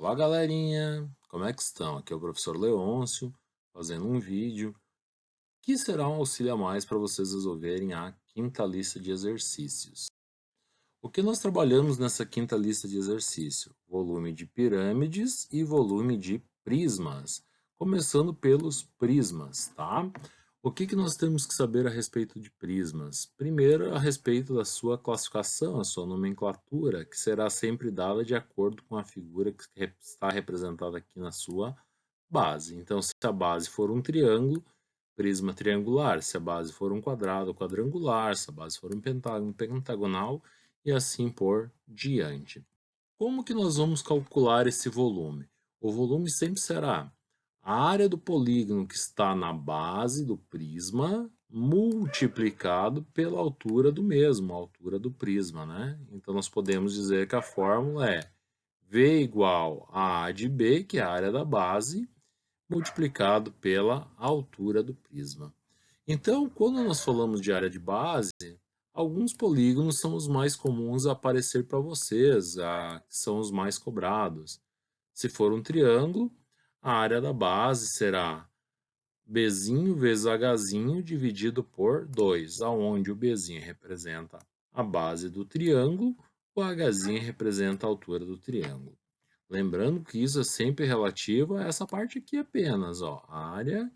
Olá, galerinha! Como é que estão? Aqui é o professor Leôncio, fazendo um vídeo que será um auxílio a mais para vocês resolverem a quinta lista de exercícios. O que nós trabalhamos nessa quinta lista de exercício? Volume de pirâmides e volume de prismas. Começando pelos prismas, tá? O que nós temos que saber a respeito de prismas? Primeiro, a respeito da sua classificação, a sua nomenclatura, que será sempre dada de acordo com a figura que está representada aqui na sua base. Então, se a base for um triângulo, prisma triangular. Se a base for um quadrado, quadrangular. Se a base for um pentágono, pentagonal, e assim por diante. Como que nós vamos calcular esse volume? O volume sempre será a área do polígono que está na base do prisma multiplicado pela altura do mesmo, a altura do prisma, né? Então nós podemos dizer que a fórmula é V igual a A de B, que é a área da base, multiplicado pela altura do prisma. Então, quando nós falamos de área de base, alguns polígonos são os mais comuns a aparecer para vocês, que são os mais cobrados. Se for um triângulo, a área da base será Bzinho vezes Hzinho dividido por 2, aonde o Bzinho representa a base do triângulo, o Hzinho representa a altura do triângulo. Lembrando que isso é sempre relativo a essa parte aqui apenas, ó, a área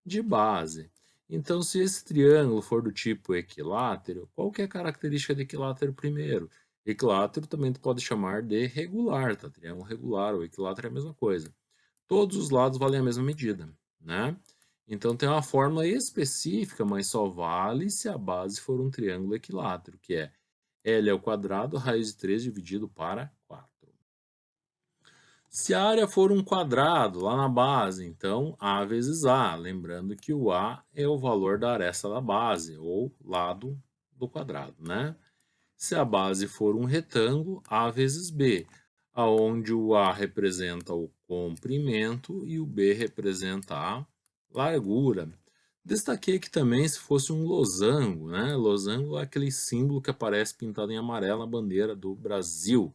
de base. Então, se esse triângulo for do tipo equilátero, qual que é a característica de equilátero primeiro? Equilátero também tu pode chamar de regular, tá? Triângulo regular ou equilátero é a mesma coisa. Todos os lados valem a mesma medida, né? Então tem uma fórmula específica, mas só vale se a base for um triângulo equilátero, que é L ao quadrado, raiz de 3 dividido para 4. Se a área for um quadrado lá na base, então A vezes A, lembrando que o A é o valor da aresta da base, ou lado do quadrado, né? Se a base for um retângulo, A vezes B, aonde o A representa o comprimento e o B representa a largura. Destaquei que também se fosse um losango, né? Losango é aquele símbolo que aparece pintado em amarelo na bandeira do Brasil.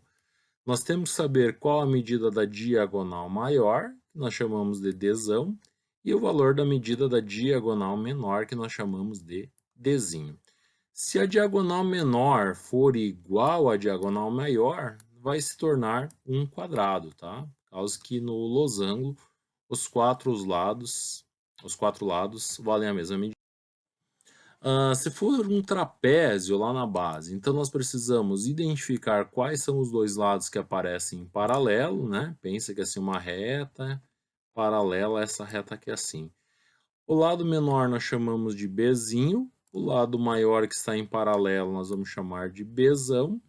Nós temos que saber qual a medida da diagonal maior, que nós chamamos de Dzão, e o valor da medida da diagonal menor, que nós chamamos de Dzinho. Se a diagonal menor for igual à diagonal maior, vai se tornar um quadrado, tá? Por causa que no losango os quatro lados valem a mesma medida. Se for um trapézio lá na base, então nós precisamos identificar quais são os dois lados que aparecem em paralelo, né? Pensa que é assim uma reta paralela a essa reta aqui assim. O lado menor nós chamamos de Bzinho, o lado maior que está em paralelo nós vamos chamar de Bzão,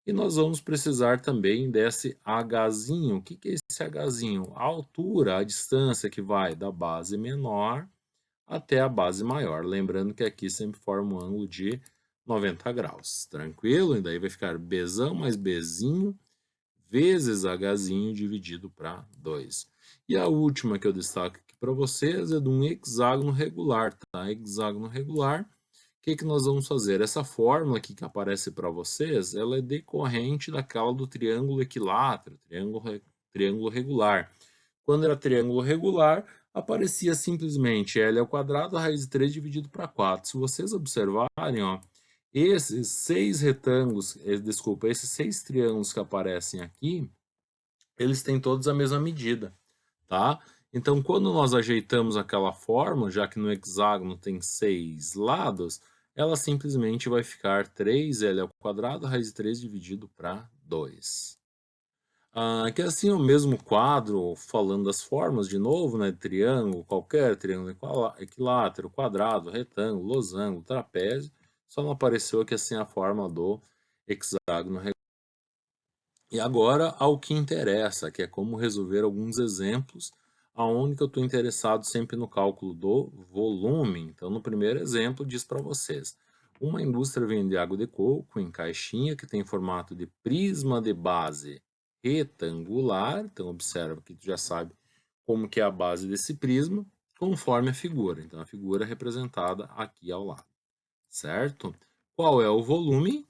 e nós vamos precisar também desse Hzinho. O que é esse Hzinho? A altura, a distância que vai da base menor até a base maior. Lembrando que aqui sempre forma um ângulo de 90 graus. Tranquilo? E daí vai ficar Bzão mais Bzinho vezes Hzinho dividido para 2. E a última que eu destaco aqui para vocês é de um hexágono regular, tá? Hexágono regular. O que nós vamos fazer? Essa fórmula aqui que aparece para vocês, ela é decorrente daquela do triângulo equilátero, triângulo regular. Quando era triângulo regular, aparecia simplesmente L ao quadrado, raiz de 3 dividido para 4. Se vocês observarem, ó, esses seis retângulos, desculpa, esses seis triângulos que aparecem aqui, eles têm todos a mesma medida, tá? Então, quando nós ajeitamos aquela forma, já que no hexágono tem 6 lados, ela simplesmente vai ficar 3L ao quadrado, raiz de 3 dividido para 2. Que é assim o mesmo quadro, falando das formas de novo, né? Triângulo, qualquer triângulo equilátero, quadrado, retângulo, losango, trapézio, só não apareceu aqui assim a forma do hexágono. E agora ao que interessa, que é como resolver alguns exemplos, aonde que eu estou interessado sempre no cálculo do volume. Então, no primeiro exemplo, diz para vocês, uma indústria vende água de coco em caixinha que tem formato de prisma de base retangular. Então, observa que tu já sabe como que é a base desse prisma, conforme a figura. Então, a figura é representada aqui ao lado, certo? Qual é o volume?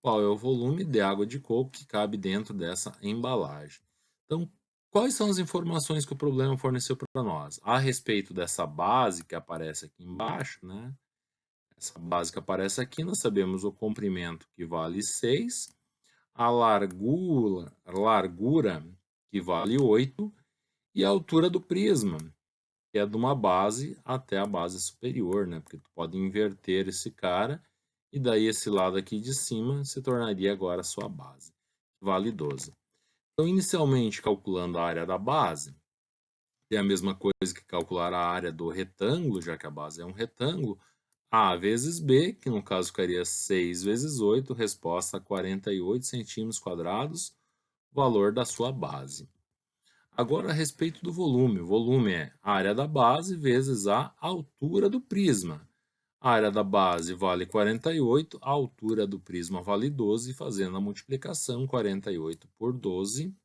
Qual é o volume de água de coco que cabe dentro dessa embalagem? Então, quais são as informações que o problema forneceu para nós? A respeito dessa base que aparece aqui embaixo, né? Essa base que aparece aqui, nós sabemos o comprimento que vale 6, a largura que vale 8 e a altura do prisma, que é de uma base até a base superior, né? Porque tu pode inverter esse cara e daí esse lado aqui de cima se tornaria agora a sua base, que vale 12. Então, inicialmente, calculando a área da base, é a mesma coisa que calcular a área do retângulo, já que a base é um retângulo, A vezes B, que no caso ficaria 6 vezes 8, resposta 48 centímetros quadrados, valor da sua base. Agora, a respeito do volume. O volume é a área da base vezes a altura do prisma. A área da base vale 48, a altura do prisma vale 12, fazendo a multiplicação 48 por 12,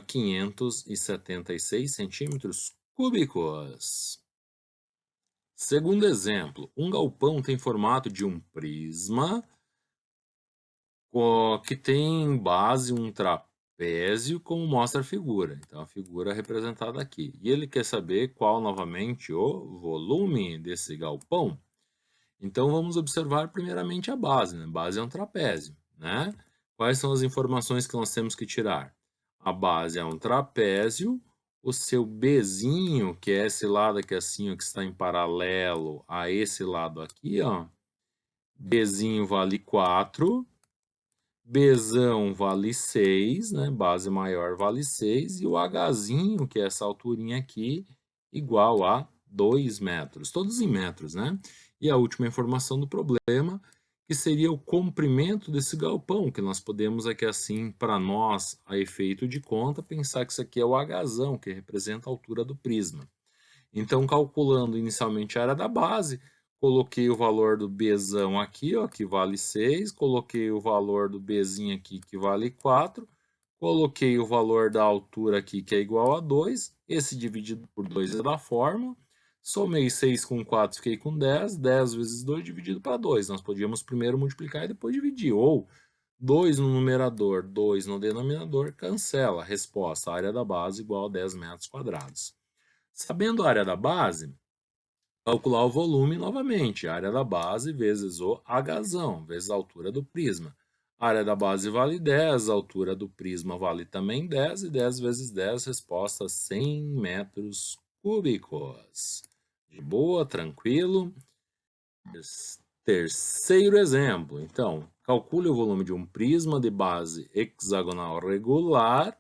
576 centímetros cúbicos. Segundo exemplo, um galpão tem formato de um prisma que tem base um trapézio, como mostra a figura. Então, a figura é representada aqui. E ele quer saber qual, novamente, o volume desse galpão. Então, vamos observar primeiramente a base, né? A base é um trapézio, né? Quais são as informações que nós temos que tirar? A base é um trapézio, o seu Bzinho, que é esse lado aqui assim, ó, que está em paralelo a esse lado aqui, ó. Bzinho vale 4, Bzão vale 6, né? Base maior vale 6, e o Hzinho, que é essa alturinha aqui, igual a 2 metros, todos em metros, né? E a última informação do problema, que seria o comprimento desse galpão, que nós podemos aqui assim, para nós, a efeito de conta, pensar que isso aqui é o Hzão, que representa a altura do prisma. Então, calculando inicialmente a área da base, coloquei o valor do Bzão aqui, ó, que vale 6, coloquei o valor do Bzinho aqui, que vale 4, coloquei o valor da altura aqui, que é igual a 2, esse dividido por 2 é da fórmula, somei 6 com 4, fiquei com 10, 10 vezes 2 dividido para 2. Nós podíamos primeiro multiplicar e depois dividir, ou 2 no numerador, 2 no denominador, cancela. Resposta, a área da base igual a 10 metros quadrados. Sabendo a área da base, calcular o volume novamente. A área da base vezes o Hzão, vezes a altura do prisma. A área da base vale 10, a altura do prisma vale também 10, e 10 vezes 10, resposta 100 metros cúbicos. De boa, tranquilo. Terceiro exemplo. Então, calcule o volume de um prisma de base hexagonal regular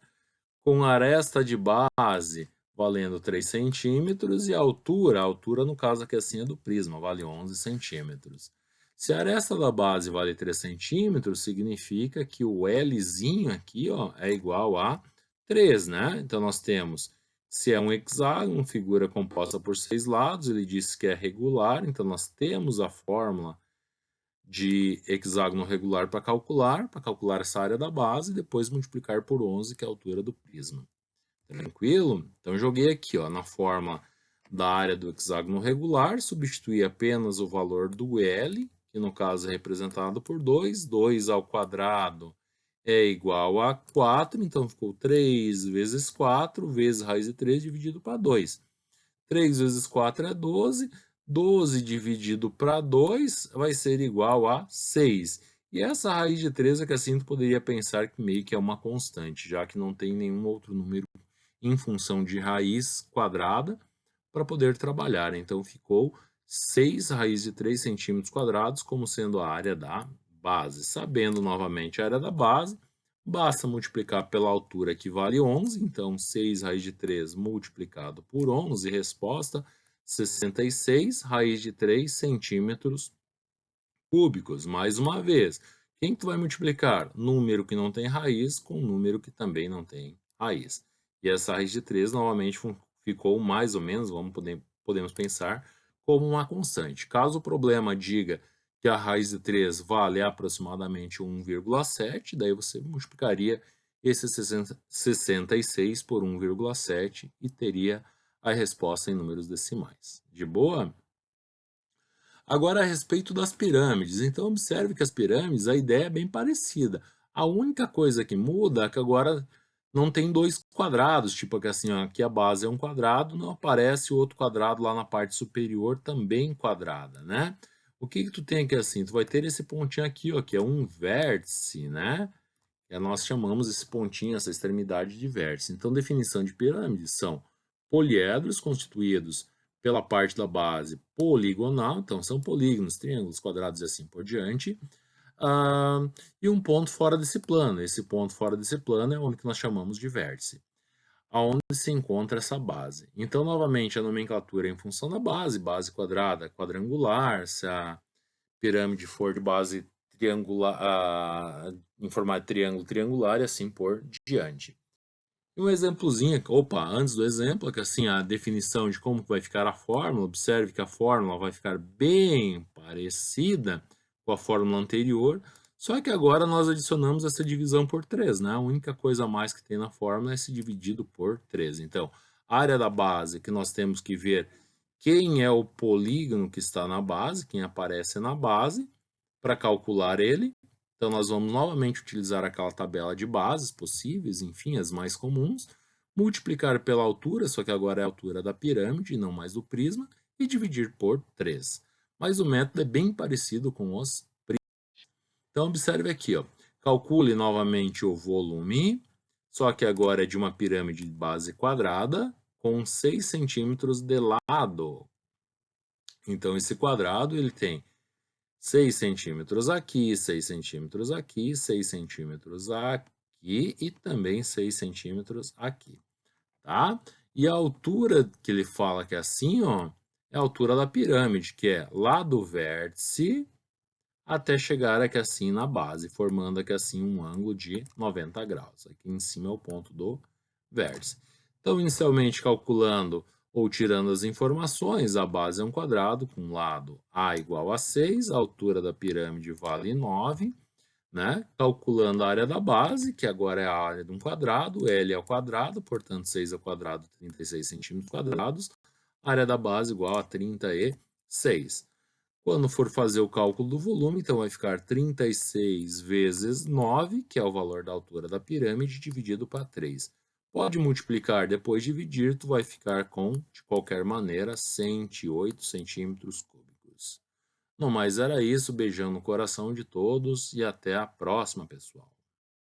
com aresta de base valendo 3 centímetros e a altura no caso aqui assim é do prisma, vale 11 centímetros. Se a aresta da base vale 3 centímetros, significa que o Lzinho aqui, ó, é igual a 3, né? Então nós temos, se é um hexágono, figura composta por 6 lados, ele disse que é regular, então nós temos a fórmula de hexágono regular para calcular essa área da base e depois multiplicar por 11, que é a altura do prisma. Tranquilo? Então, joguei aqui ó, na forma da área do hexágono regular, substituí apenas o valor do L, que no caso é representado por 2, 2 ao quadrado é igual a 4, então ficou 3 vezes 4 vezes raiz de 3 dividido para 2. 3 vezes 4 é 12, 12 dividido para 2 vai ser igual a 6. E essa raiz de 3 é que assim tu poderia pensar que meio que é uma constante, já que não tem nenhum outro número em função de raiz quadrada para poder trabalhar. Então ficou 6 raiz de 3 centímetros quadrados como sendo a área da base. Sabendo novamente a área da base, basta multiplicar pela altura que vale 11, então 6 raiz de 3 multiplicado por 11, resposta 66 raiz de 3 centímetros cúbicos. Mais uma vez, quem tu vai multiplicar? Número que não tem raiz com número que também não tem raiz. E essa raiz de 3 novamente ficou mais ou menos, podemos pensar, como uma constante. Caso o problema diga que a raiz de 3 vale aproximadamente 1,7, daí você multiplicaria esse 66 por 1,7 e teria a resposta em números decimais. De boa? Agora, a respeito das pirâmides. Então, observe que as pirâmides, a ideia é bem parecida. A única coisa que muda é que agora não tem dois quadrados, tipo aqui assim, ó, aqui a base é um quadrado, não aparece o outro quadrado lá na parte superior também quadrada, né? O que que tu tem aqui assim? Tu vai ter esse pontinho aqui, ó, que é um vértice, né? Nós chamamos esse pontinho, essa extremidade de vértice. Então, definição de pirâmide são poliedros constituídos pela parte da base poligonal, então são polígonos, triângulos, quadrados e assim por diante, e um ponto fora desse plano. Esse ponto fora desse plano é onde que nós chamamos de vértice, aonde se encontra essa base. Então, novamente, a nomenclatura é em função da base, base quadrada, quadrangular, se a pirâmide for de base triangular, em formato de triângulo triangular e assim por diante. E um exemplozinho, opa, antes do exemplo, é que assim, a definição de como vai ficar a fórmula, observe que a fórmula vai ficar bem parecida com a fórmula anterior, só que agora nós adicionamos essa divisão por 3, né? A única coisa a mais que tem na fórmula é esse dividido por 3. Então, a área da base que nós temos que ver quem é o polígono que está na base, quem aparece na base, para calcular ele. Então, nós vamos novamente utilizar aquela tabela de bases possíveis, enfim, as mais comuns, multiplicar pela altura, só que agora é a altura da pirâmide, não mais do prisma, e dividir por 3. Mas o método é bem parecido com os prismas. Então, observe aqui, ó. Calcule novamente o volume, só que agora é de uma pirâmide de base quadrada, com 6 centímetros de lado. Então, esse quadrado ele tem 6 centímetros aqui, 6 centímetros aqui, 6 centímetros aqui e também 6 centímetros aqui, tá? E a altura que ele fala que é assim, ó, é a altura da pirâmide, que é lá do vértice até chegar aqui assim na base, formando aqui assim um ângulo de 90 graus. Aqui em cima é o ponto do vértice. Então, inicialmente calculando ou tirando as informações, a base é um quadrado com lado A igual a 6, a altura da pirâmide vale 9, né? Calculando a área da base, que agora é a área de um quadrado, L ao quadrado, portanto 6 ao quadrado, 36 centímetros quadrados, a área da base igual a 36. Quando for fazer o cálculo do volume, então vai ficar 36 vezes 9, que é o valor da altura da pirâmide, dividido para 3. Pode multiplicar, depois dividir, tu vai ficar com, de qualquer maneira, 108 centímetros cúbicos. No mais era isso, beijão no coração de todos e até a próxima, pessoal.